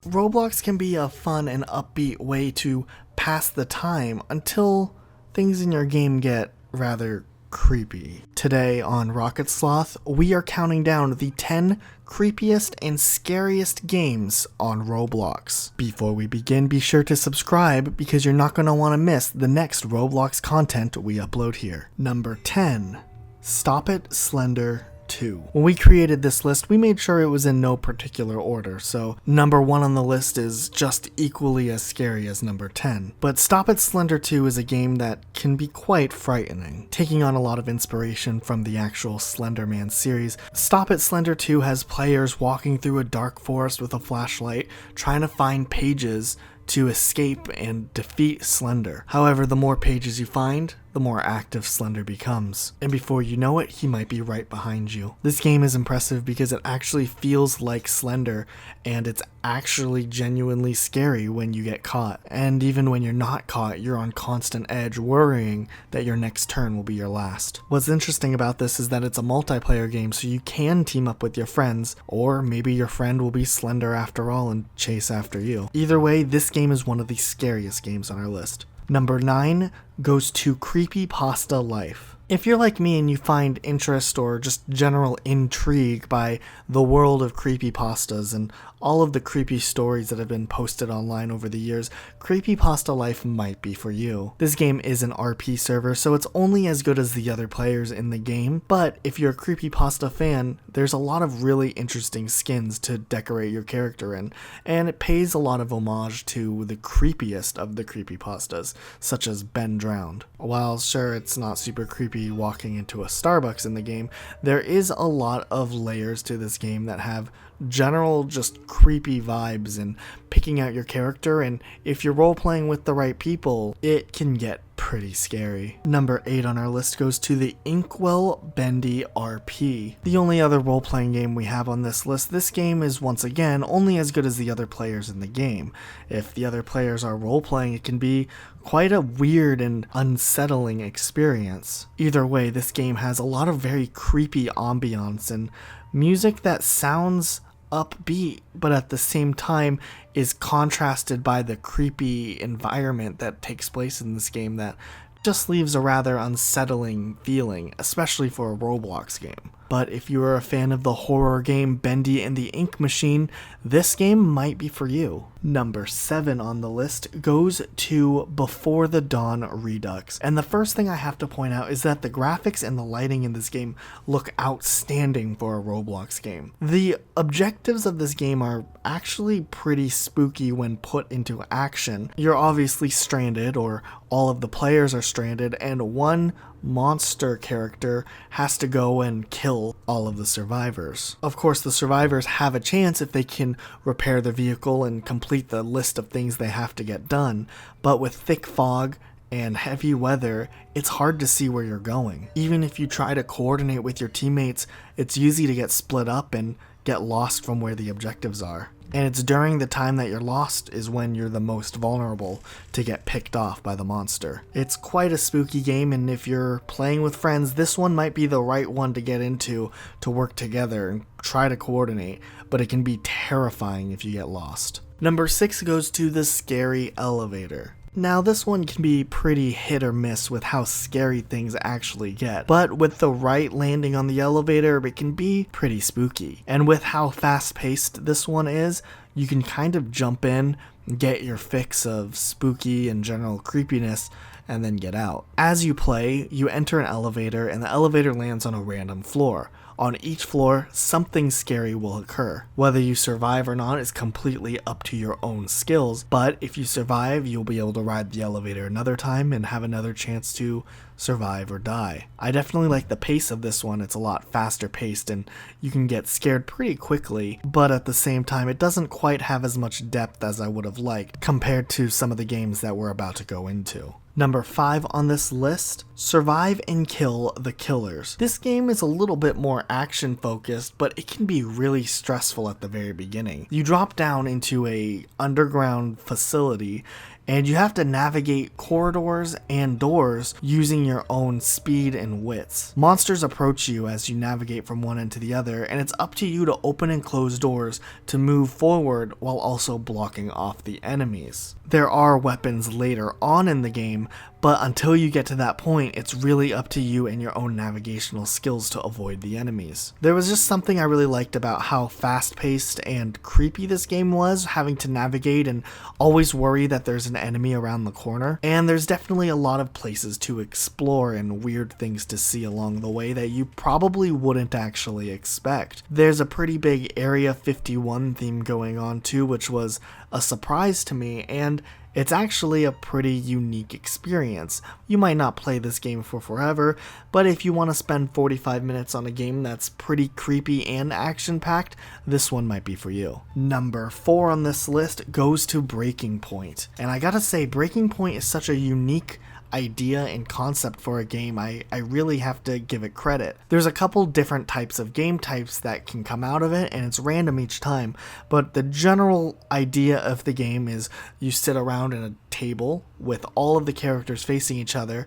Roblox can be a fun and upbeat way to pass the time until things in your game get rather creepy. Today on Rocket Sloth, we are counting down the 10 creepiest and scariest games on Roblox. Before we begin, be sure to subscribe because you're not going to want to miss the next Roblox content we upload here. Number 10. Stop It, Slender 2. When we created this list, we made sure it was in no particular order, so number 1 on the list is just equally as scary as number 10. But Stop It, Slender 2 is a game that can be quite frightening. Taking on a lot of inspiration from the actual Slender Man series, Stop It, Slender 2 has players walking through a dark forest with a flashlight, trying to find pages to escape and defeat Slender. However, the more pages you find, the more active Slender becomes. And before you know it, he might be right behind you. This game is impressive because it actually feels like Slender, and it's actually genuinely scary when you get caught. And even when you're not caught, you're on constant edge, worrying that your next turn will be your last. What's interesting about this is that it's a multiplayer game, so you can team up with your friends, or maybe your friend will be Slender after all and chase after you. Either way, this game is one of the scariest games on our list. Number 9 goes to Creepypasta Life. If you're like me and you find interest or just general intrigue by the world of creepypastas and all of the creepy stories that have been posted online over the years, Creepypasta Life might be for you. This game is an RP server, so it's only as good as the other players in the game, but if you're a creepypasta fan, there's a lot of really interesting skins to decorate your character in, and it pays a lot of homage to the creepiest of the creepypastas, such as Ben Drowned. While sure, it's not super creepy walking into a Starbucks in the game, there is a lot of layers to this game that have general just creepy vibes and picking out your character, and if you're role-playing with the right people, it can get pretty scary. Number 8 on our list goes to the Inkwell Bendy RP. The only other role-playing game we have on this list, this game is once again only as good as the other players in the game. If the other players are role-playing, it can be quite a weird and unsettling experience. Either way, this game has a lot of very creepy ambiance and music that sounds upbeat, but at the same time is contrasted by the creepy environment that takes place in this game that just leaves a rather unsettling feeling, especially for a Roblox game. But if you are a fan of the horror game Bendy and the Ink Machine, this game might be for you. Number 7 on the list goes to Before the Dawn Redux. And the first thing I have to point out is that the graphics and the lighting in this game look outstanding for a Roblox game. The objectives of this game are actually pretty spooky when put into action. You're obviously stranded, or all of the players are stranded, and one monster character has to go and kill all of the survivors. Of course, the survivors have a chance if they can repair the vehicle and complete the list of things they have to get done, but with thick fog and heavy weather, it's hard to see where you're going. Even if you try to coordinate with your teammates, it's easy to get split up and get lost from where the objectives are. And it's during the time that you're lost is when you're the most vulnerable to get picked off by the monster. It's quite a spooky game, and if you're playing with friends, this one might be the right one to get into to work together and try to coordinate, but it can be terrifying if you get lost. Number 6 goes to the Scary Elevator. Now, this one can be pretty hit or miss with how scary things actually get, but with the right landing on the elevator, it can be pretty spooky. And with how fast-paced this one is, you can kind of jump in, get your fix of spooky and general creepiness, and then get out. As you play, you enter an elevator, and the elevator lands on a random floor. On each floor, something scary will occur. Whether you survive or not is completely up to your own skills, but if you survive, you'll be able to ride the elevator another time and have another chance to survive or die. I definitely like the pace of this one. It's a lot faster paced and you can get scared pretty quickly, but at the same time, it doesn't quite have as much depth as I would have liked compared to some of the games that we're about to go into. Number 5 on this list, Survive and Kill the Killers. This game is a little bit more action focused, but it can be really stressful at the very beginning. You drop down into a underground facility and you have to navigate corridors and doors using your own speed and wits. Monsters approach you as you navigate from one end to the other, and it's up to you to open and close doors to move forward while also blocking off the enemies. There are weapons later on in the game, but until you get to that point, it's really up to you and your own navigational skills to avoid the enemies. There was just something I really liked about how fast-paced and creepy this game was, having to navigate and always worry that there's an enemy around the corner. And there's definitely a lot of places to explore and weird things to see along the way that you probably wouldn't actually expect. There's a pretty big Area 51 theme going on too, which was a surprise to me, and it's actually a pretty unique experience. You might not play this game for forever, but if you want to spend 45 minutes on a game that's pretty creepy and action-packed, this one might be for you. Number 4 on this list goes to Breaking Point. And I gotta say, Breaking Point is such a unique idea and concept for a game. I really have to give it credit. There's a couple different types of game types that can come out of it, and it's random each time, but the general idea of the game is you sit around in a table with all of the characters facing each other,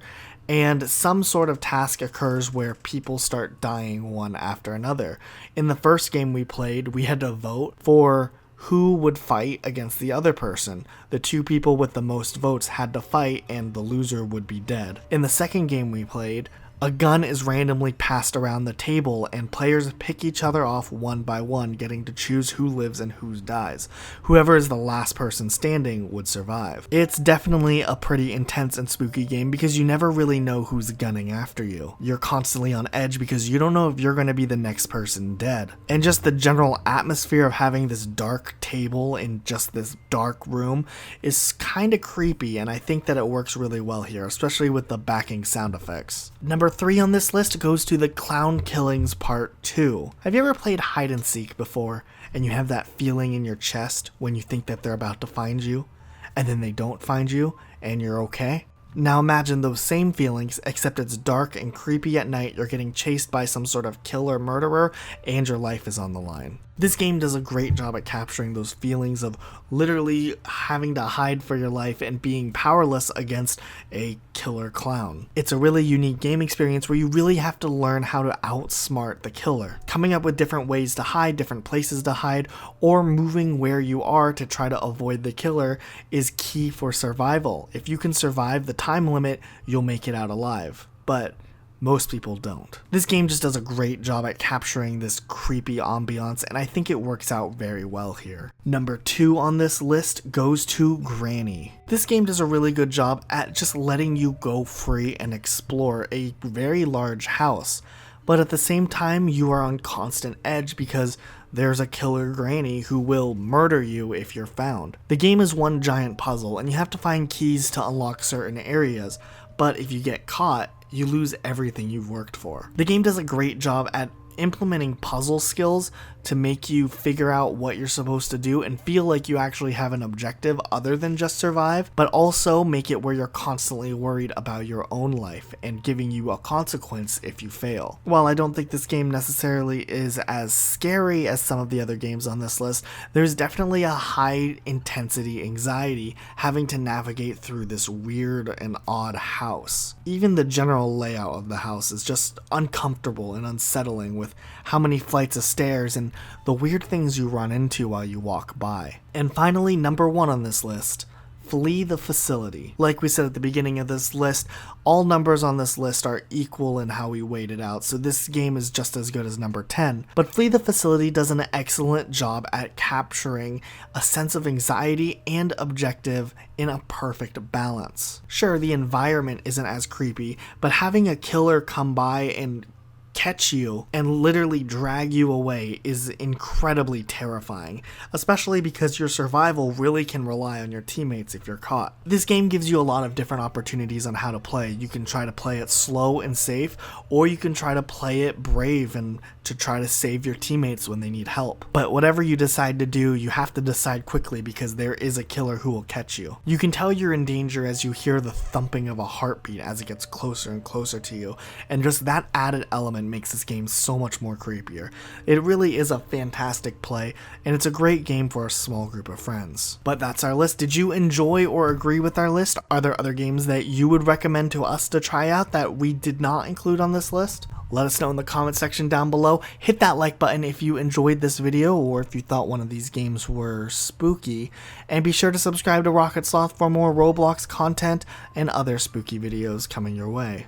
and some sort of task occurs where people start dying one after another. In the first game we played, we had to vote for who would fight against the other person. The two people with the most votes had to fight, and the loser would be dead. In the second game we played, a gun is randomly passed around the table, and players pick each other off one by one, getting to choose who lives and who dies. Whoever is the last person standing would survive. It's definitely a pretty intense and spooky game because you never really know who's gunning after you. You're constantly on edge because you don't know if you're going to be the next person dead. And just the general atmosphere of having this dark table in just this dark room is kind of creepy, and I think that it works really well here, especially with the backing sound effects. Number 3 on this list goes to the Clown Killings Part 2. Have you ever played hide and seek before, and you have that feeling in your chest when you think that they're about to find you, and then they don't find you, and you're okay? Now imagine those same feelings, except it's dark and creepy at night, you're getting chased by some sort of killer murderer, and your life is on the line. This game does a great job at capturing those feelings of literally having to hide for your life and being powerless against a killer clown. It's a really unique game experience where you really have to learn how to outsmart the killer. Coming up with different ways to hide, different places to hide, or moving where you are to try to avoid the killer is key for survival. If you can survive the time limit, you'll make it out alive. But most people don't. This game just does a great job at capturing this creepy ambiance, and I think it works out very well here. Number 2 on this list goes to Granny. This game does a really good job at just letting you go free and explore a very large house, but at the same time you are on constant edge because there's a killer granny who will murder you if you're found. The game is one giant puzzle, and you have to find keys to unlock certain areas, but if you get caught, you lose everything you've worked for. The game does a great job at implementing puzzle skills to make you figure out what you're supposed to do and feel like you actually have an objective other than just survive, but also make it where you're constantly worried about your own life and giving you a consequence if you fail. While I don't think this game necessarily is as scary as some of the other games on this list, there's definitely a high intensity anxiety having to navigate through this weird and odd house. Even the general layout of the house is just uncomfortable and unsettling, with how many flights of stairs and the weird things you run into while you walk by. And finally, number 1 on this list, Flee the Facility. Like we said at the beginning of this list, all numbers on this list are equal in how we weight it out, so this game is just as good as number 10. But Flee the Facility does an excellent job at capturing a sense of anxiety and objective in a perfect balance. Sure, the environment isn't as creepy, but having a killer come by and catch you and literally drag you away is incredibly terrifying, especially because your survival really can rely on your teammates if you're caught. This game gives you a lot of different opportunities on how to play. You can try to play it slow and safe, or you can try to play it brave and to try to save your teammates when they need help. But whatever you decide to do, you have to decide quickly because there is a killer who will catch you. You can tell you're in danger as you hear the thumping of a heartbeat as it gets closer and closer to you, and just that added element makes this game so much more creepier. It really is a fantastic play, and it's a great game for a small group of friends. But that's our list. Did you enjoy or agree with our list? Are there other games that you would recommend to us to try out that we did not include on this list? Let us know in the comment section down below. Hit that like button if you enjoyed this video or if you thought one of these games were spooky. And be sure to subscribe to Rocket Sloth for more Roblox content and other spooky videos coming your way.